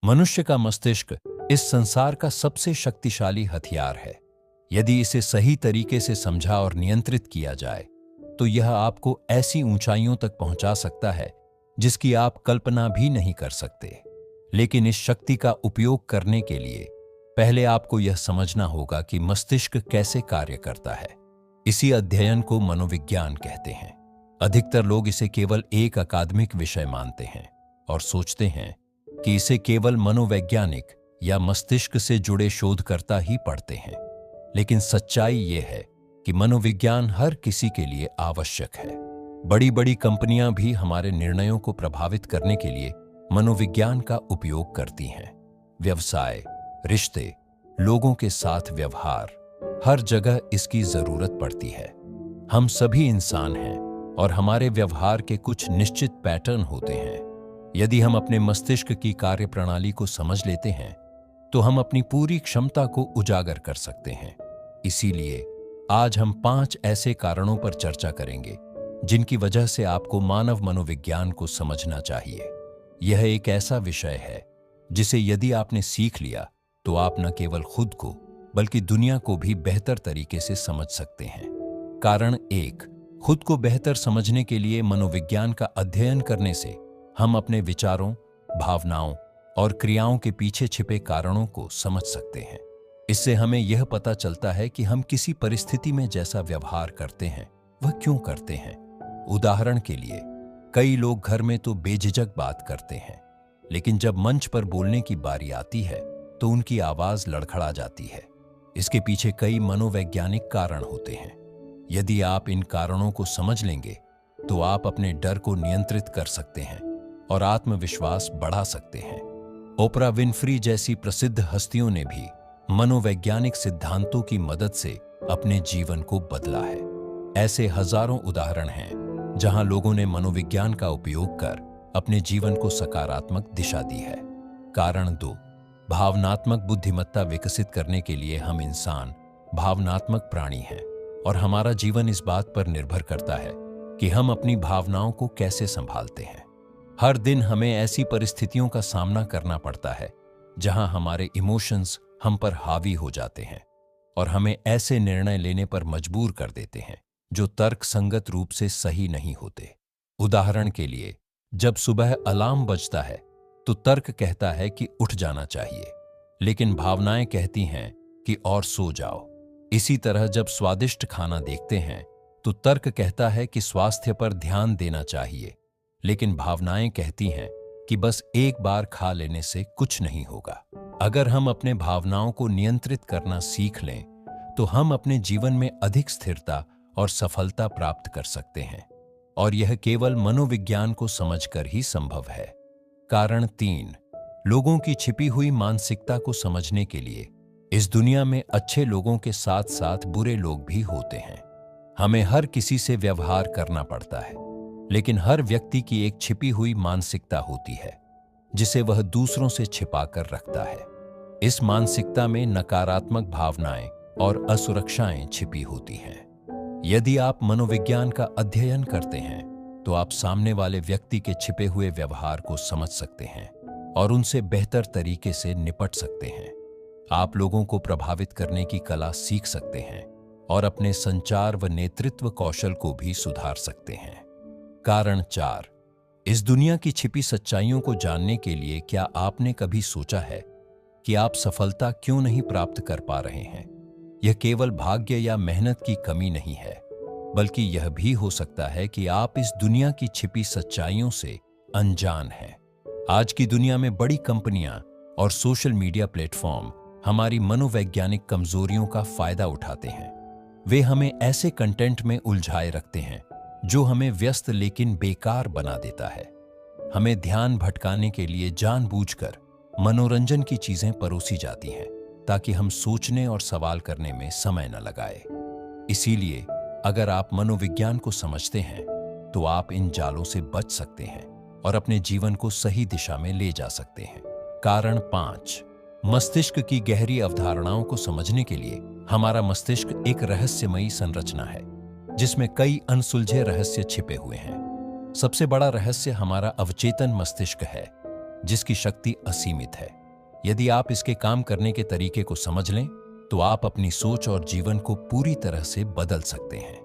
मनुष्य का मस्तिष्क इस संसार का सबसे शक्तिशाली हथियार है। यदि इसे सही तरीके से समझा और नियंत्रित किया जाए तो यह आपको ऐसी ऊंचाइयों तक पहुंचा सकता है जिसकी आप कल्पना भी नहीं कर सकते। लेकिन इस शक्ति का उपयोग करने के लिए पहले आपको यह समझना होगा कि मस्तिष्क कैसे कार्य करता है। इसी अध्ययन को मनोविज्ञान कहते हैं। अधिकतर लोग इसे केवल एक अकादमिक विषय मानते हैं और सोचते हैं कि इसे केवल मनोवैज्ञानिक या मस्तिष्क से जुड़े शोधकर्ता ही पढ़ते हैं। लेकिन सच्चाई यह है कि मनोविज्ञान हर किसी के लिए आवश्यक है। बड़ी बड़ी कंपनियां भी हमारे निर्णयों को प्रभावित करने के लिए मनोविज्ञान का उपयोग करती हैं। व्यवसाय, रिश्ते, लोगों के साथ व्यवहार, हर जगह इसकी जरूरत पड़ती है। हम सभी इंसान हैं और हमारे व्यवहार के कुछ निश्चित पैटर्न होते हैं। यदि हम अपने मस्तिष्क की कार्यप्रणाली को समझ लेते हैं तो हम अपनी पूरी क्षमता को उजागर कर सकते हैं। इसीलिए आज हम 5 ऐसे कारणों पर चर्चा करेंगे जिनकी वजह से आपको मानव मनोविज्ञान को समझना चाहिए। यह एक ऐसा विषय है जिसे यदि आपने सीख लिया तो आप न केवल खुद को बल्कि दुनिया को भी बेहतर तरीके से समझ सकते हैं। कारण 1, खुद को बेहतर समझने के लिए मनोविज्ञान का अध्ययन करने से हम अपने विचारों, भावनाओं और क्रियाओं के पीछे छिपे कारणों को समझ सकते हैं। इससे हमें यह पता चलता है कि हम किसी परिस्थिति में जैसा व्यवहार करते हैं वह क्यों करते हैं। उदाहरण के लिए, कई लोग घर में तो बेझिझक बात करते हैं, लेकिन जब मंच पर बोलने की बारी आती है तो उनकी आवाज लड़खड़ा जाती है। इसके पीछे कई मनोवैज्ञानिक कारण होते हैं। यदि आप इन कारणों को समझ लेंगे तो आप अपने डर को नियंत्रित कर सकते हैं और आत्मविश्वास बढ़ा सकते हैं। ओपरा विनफ्री जैसी प्रसिद्ध हस्तियों ने भी मनोवैज्ञानिक सिद्धांतों की मदद से अपने जीवन को बदला है। ऐसे हजारों उदाहरण हैं जहां लोगों ने मनोविज्ञान का उपयोग कर अपने जीवन को सकारात्मक दिशा दी है। कारण 2, भावनात्मक बुद्धिमत्ता विकसित करने के लिए हम इंसान भावनात्मक प्राणी हैं और हमारा जीवन इस बात पर निर्भर करता है कि हम अपनी भावनाओं को कैसे संभालते हैं। हर दिन हमें ऐसी परिस्थितियों का सामना करना पड़ता है जहां हमारे इमोशंस हम पर हावी हो जाते हैं और हमें ऐसे निर्णय लेने पर मजबूर कर देते हैं जो तर्कसंगत रूप से सही नहीं होते। उदाहरण के लिए, जब सुबह अलार्म बजता है तो तर्क कहता है कि उठ जाना चाहिए, लेकिन भावनाएं कहती हैं कि और सो जाओ। इसी तरह जब स्वादिष्ट खाना देखते हैं तो तर्क कहता है कि स्वास्थ्य पर ध्यान देना चाहिए, लेकिन भावनाएं कहती हैं कि बस एक बार खा लेने से कुछ नहीं होगा। अगर हम अपने भावनाओं को नियंत्रित करना सीख लें तो हम अपने जीवन में अधिक स्थिरता और सफलता प्राप्त कर सकते हैं, और यह केवल मनोविज्ञान को समझकर ही संभव है। कारण 3, लोगों की छिपी हुई मानसिकता को समझने के लिए इस दुनिया में अच्छे लोगों के साथ साथ बुरे लोग भी होते हैं। हमें हर किसी से व्यवहार करना पड़ता है, लेकिन हर व्यक्ति की एक छिपी हुई मानसिकता होती है जिसे वह दूसरों से छिपा कर रखता है। इस मानसिकता में नकारात्मक भावनाएं और असुरक्षाएं छिपी होती हैं। यदि आप मनोविज्ञान का अध्ययन करते हैं तो आप सामने वाले व्यक्ति के छिपे हुए व्यवहार को समझ सकते हैं और उनसे बेहतर तरीके से निपट सकते हैं। आप लोगों को प्रभावित करने की कला सीख सकते हैं और अपने संचार व नेतृत्व कौशल को भी सुधार सकते हैं। कारण 4, इस दुनिया की छिपी सच्चाइयों को जानने के लिए क्या आपने कभी सोचा है कि आप सफलता क्यों नहीं प्राप्त कर पा रहे हैं? यह केवल भाग्य या मेहनत की कमी नहीं है, बल्कि यह भी हो सकता है कि आप इस दुनिया की छिपी सच्चाइयों से अनजान हैं। आज की दुनिया में बड़ी कंपनियां और सोशल मीडिया प्लेटफॉर्म हमारी मनोवैज्ञानिक कमजोरियों का फायदा उठाते हैं। वे हमें ऐसे कंटेंट में उलझाए रखते हैं जो हमें व्यस्त लेकिन बेकार बना देता है। हमें ध्यान भटकाने के लिए जानबूझकर मनोरंजन की चीजें परोसी जाती हैं ताकि हम सोचने और सवाल करने में समय न लगाए। इसीलिए अगर आप मनोविज्ञान को समझते हैं तो आप इन जालों से बच सकते हैं और अपने जीवन को सही दिशा में ले जा सकते हैं। कारण 5, मस्तिष्क की गहरी अवधारणाओं को समझने के लिए हमारा मस्तिष्क एक रहस्यमयी संरचना है जिसमें कई अनसुलझे रहस्य छिपे हुए हैं। सबसे बड़ा रहस्य हमारा अवचेतन मस्तिष्क है। जिसकी शक्ति असीमित है। यदि आप इसके काम करने के तरीके को समझ लें तो आप अपनी सोच और जीवन को पूरी तरह से बदल सकते हैं।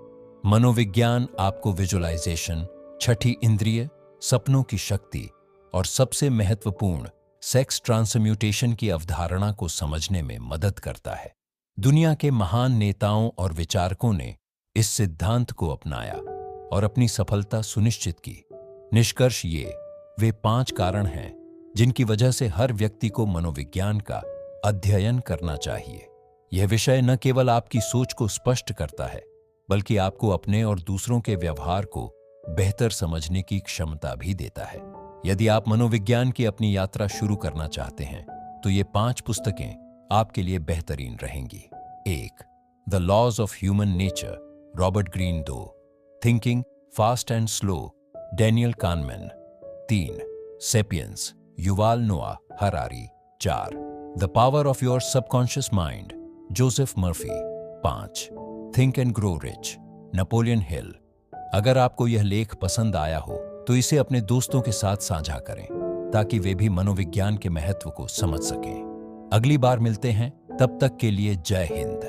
मनोविज्ञान आपको विजुअलाइजेशन, छठी इंद्रिय, सपनों की शक्ति और सबसे महत्वपूर्ण सेक्स ट्रांसम्यूटेशन की अवधारणा को समझने में मदद करता है। दुनिया के महान नेताओं और विचारकों ने इस सिद्धांत को अपनाया और अपनी सफलता सुनिश्चित की। निष्कर्ष ये वे 5 कारण हैं जिनकी वजह से हर व्यक्ति को मनोविज्ञान का अध्ययन करना चाहिए। यह विषय न केवल आपकी सोच को स्पष्ट करता है, बल्कि आपको अपने और दूसरों के व्यवहार को बेहतर समझने की क्षमता भी देता है। यदि आप मनोविज्ञान की अपनी यात्रा शुरू करना चाहते हैं तो ये 5 पुस्तकें आपके लिए बेहतरीन रहेंगी। 1. The laws of human nature, Robert Greene. 2. Thinking fast and slow, Daniel Kahneman. 3. Sapiens, Yuval Noah Harari. 4. The power of your subconscious mind, Joseph Murphy. 5. Think and grow rich, Napoleon Hill. अगर आपको यह लेख पसंद आया हो तो इसे अपने दोस्तों के साथ साझा करें ताकि वे भी मनोविज्ञान के महत्व को समझ सकें। अगली बार मिलते हैं, तब तक के लिए जय हिंद।